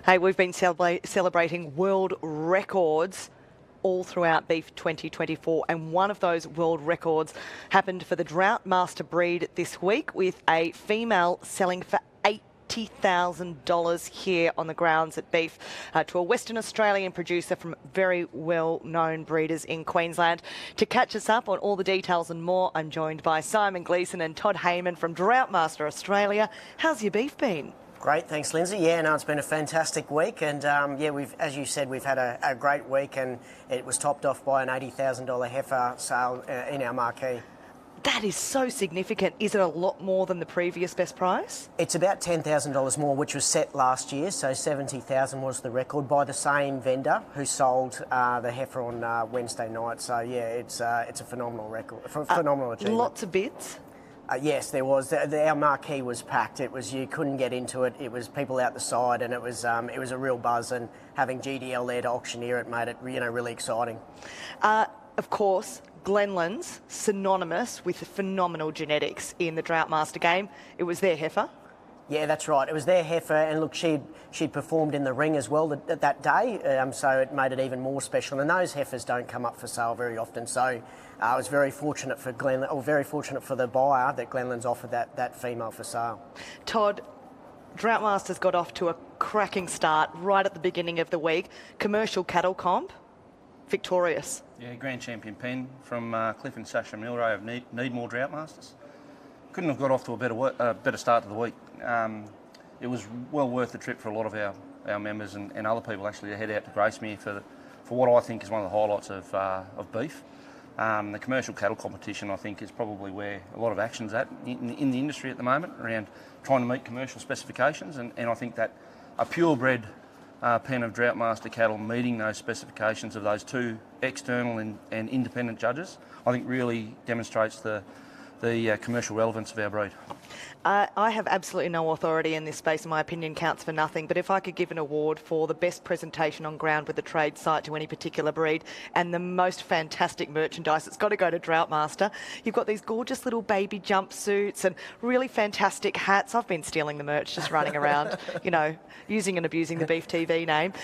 Hey, we've been celebrating world records all throughout Beef 2024, and one of those world records happened for the Droughtmaster breed this week, with a female selling for $80,000 here on the grounds at Beef to a Western Australian producer from very well-known breeders in Queensland. To catch us up on all the details and more, I'm joined by Simon Gleeson and Todd Heyman from Droughtmaster Australia. How's your beef been? Great, thanks, Lindsay. Yeah, no, it's been a fantastic week, and yeah, as you said, we've had a great week, and it was topped off by an $80,000 heifer sale in our marquee. That is so significant. Is it a lot more than the previous best price? It's about $10,000 more, which was set last year, so $70,000 was the record by the same vendor who sold the heifer on Wednesday night. So yeah, it's a phenomenal record, phenomenal achievement. Lots of bids. Yes, there was. Our marquee was packed. It was, you couldn't get into it. It was people out the side, and it was a real buzz. And having GDL there to auctioneer it made it really exciting. Of course, Glenland's synonymous with phenomenal genetics in the Droughtmaster game. It was their heifer. Yeah, that's right. It was their heifer, and look, she'd performed in the ring as well that day, so it made it even more special. And those heifers don't come up for sale very often, so I was very fortunate for Glenland, or very fortunate for the buyer that Glenland's offered that female for sale. Todd, Droughtmaster's got off to a cracking start right at the beginning of the week. Commercial cattle comp, victorious. Yeah, Grand Champion pen from Cliff and Sasha Milray of Need More Droughtmasters. Couldn't have got off to a better start to the week. It was well worth the trip for a lot of our members and other people actually to head out to Gracemere for what I think is one of the highlights of beef. The commercial cattle competition, I think, is probably where a lot of action's at in the industry at the moment, around trying to meet commercial specifications, and I think that a purebred pen of Droughtmaster cattle meeting those specifications of those two external and independent judges, I think really demonstrates the commercial relevance of our breed. I have absolutely no authority in this space, and my opinion counts for nothing, but if I could give an award for the best presentation on ground with a trade site to any particular breed and the most fantastic merchandise, it's got to go to Droughtmaster. You've got these gorgeous little baby jumpsuits and really fantastic hats. I've been stealing the merch, just running around, using and abusing the Beef TV name.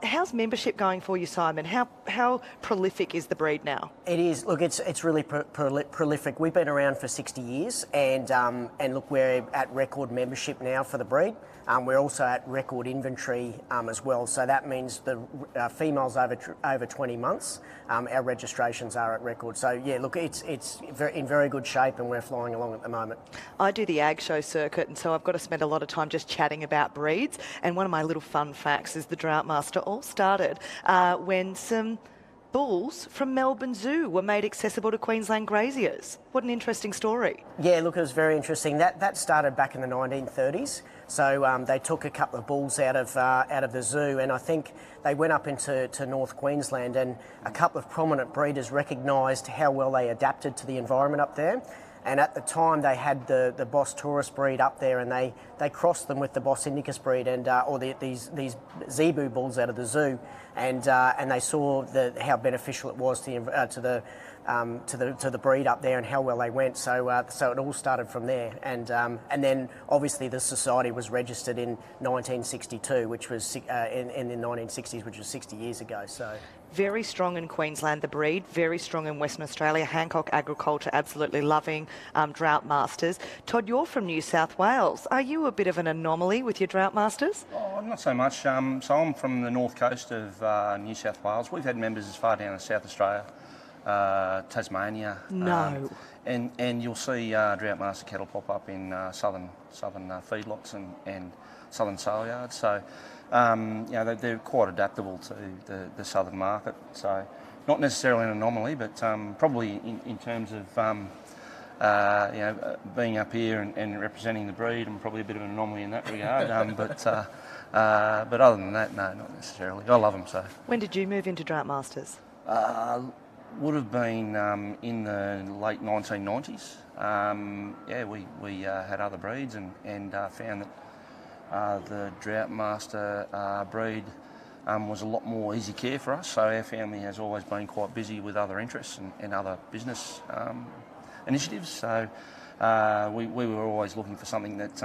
How's membership going for you, Simon? How prolific is the breed now? It is. Look, it's really prolific. We've been around for 60 years, and look, we're at record membership now for the breed. We're also at record inventory as well, so that means the females over 20 months, our registrations are at record. So yeah, look, it's in very good shape, and we're flying along at the moment. I do the ag show circuit, and so I've got to spend a lot of time just chatting about breeds, and one of my little fun facts is the Droughtmaster all started when some bulls from Melbourne Zoo were made accessible to Queensland graziers. What an interesting story. Yeah, look, it was very interesting. That started back in the 1930s. So they took a couple of bulls out of the zoo, and I think they went up into North Queensland, and a couple of prominent breeders recognised how well they adapted to the environment up there. And at the time, they had the Boss Taurus breed up there, and they crossed them with the Boss Indicus breed, and these zebu bulls out of the zoo, and they saw how beneficial it was to the breed up there and how well they went. So it all started from there, and then obviously the society was registered in 1962, which was in the 1960s, which was 60 years ago. So. Very strong in Queensland, the breed, very strong in Western Australia. Hancock Agriculture absolutely loving Droughtmasters. Todd, you're from New South Wales. Are you a bit of an anomaly with your Droughtmasters? Oh, not so much. So I'm from the north coast of New South Wales. We've had members as far down as South Australia, Tasmania. No. And you'll see Droughtmaster cattle pop up in southern feedlots and southern sale yards. So they're quite adaptable to the southern market. So not necessarily an anomaly, but probably in terms of being up here and representing the breed, I'm probably a bit of an anomaly in that regard. But other than that, no, not necessarily. I love them. So. When did you move into Droughtmasters? Would have been in the late 1990s. We had other breeds and found that the Droughtmaster breed was a lot more easy care for us. So our family has always been quite busy with other interests and other business initiatives. So we were always looking for something that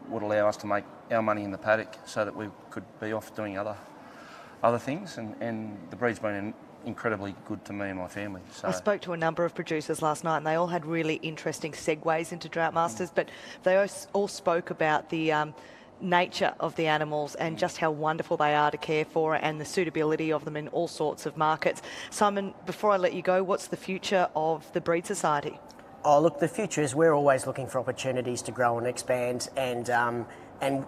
would allow us to make our money in the paddock so that we could be off doing other things, and the breed's been incredibly good to me and my family. So I spoke to a number of producers last night and they all had really interesting segues into Droughtmasters, but they all spoke about the nature of the animals and just how wonderful they are to care for and the suitability of them in all sorts of markets. Simon, before I let you go, what's the future of the Breed Society? Oh, look, the future is we're always looking for opportunities to grow and expand, and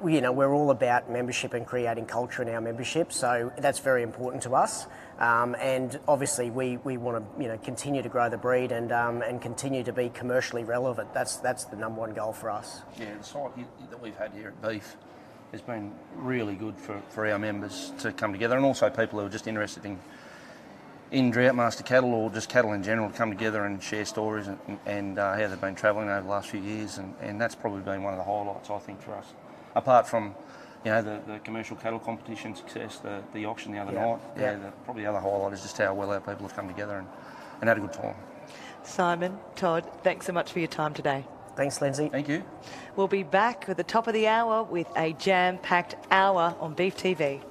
you know, we're all about membership and creating culture in our membership, so that's very important to us. And obviously, we want to, you know, continue to grow the breed and continue to be commercially relevant. That's the number one goal for us. yeah, the site that we've had here at Beef has been really good for our members to come together, and also people who are just interested in Droughtmaster cattle or just cattle in general to come together and share stories and how they've been travelling over the last few years, and that's probably been one of the highlights, I think, for us. Apart from, you know, the commercial cattle competition success, the auction the other night, probably the other highlight is just how well our people have come together and had a good time. Simon, Todd, thanks so much for your time today. Thanks, Lindsay. Thank you. We'll be back at the top of the hour with a jam-packed hour on Beef TV.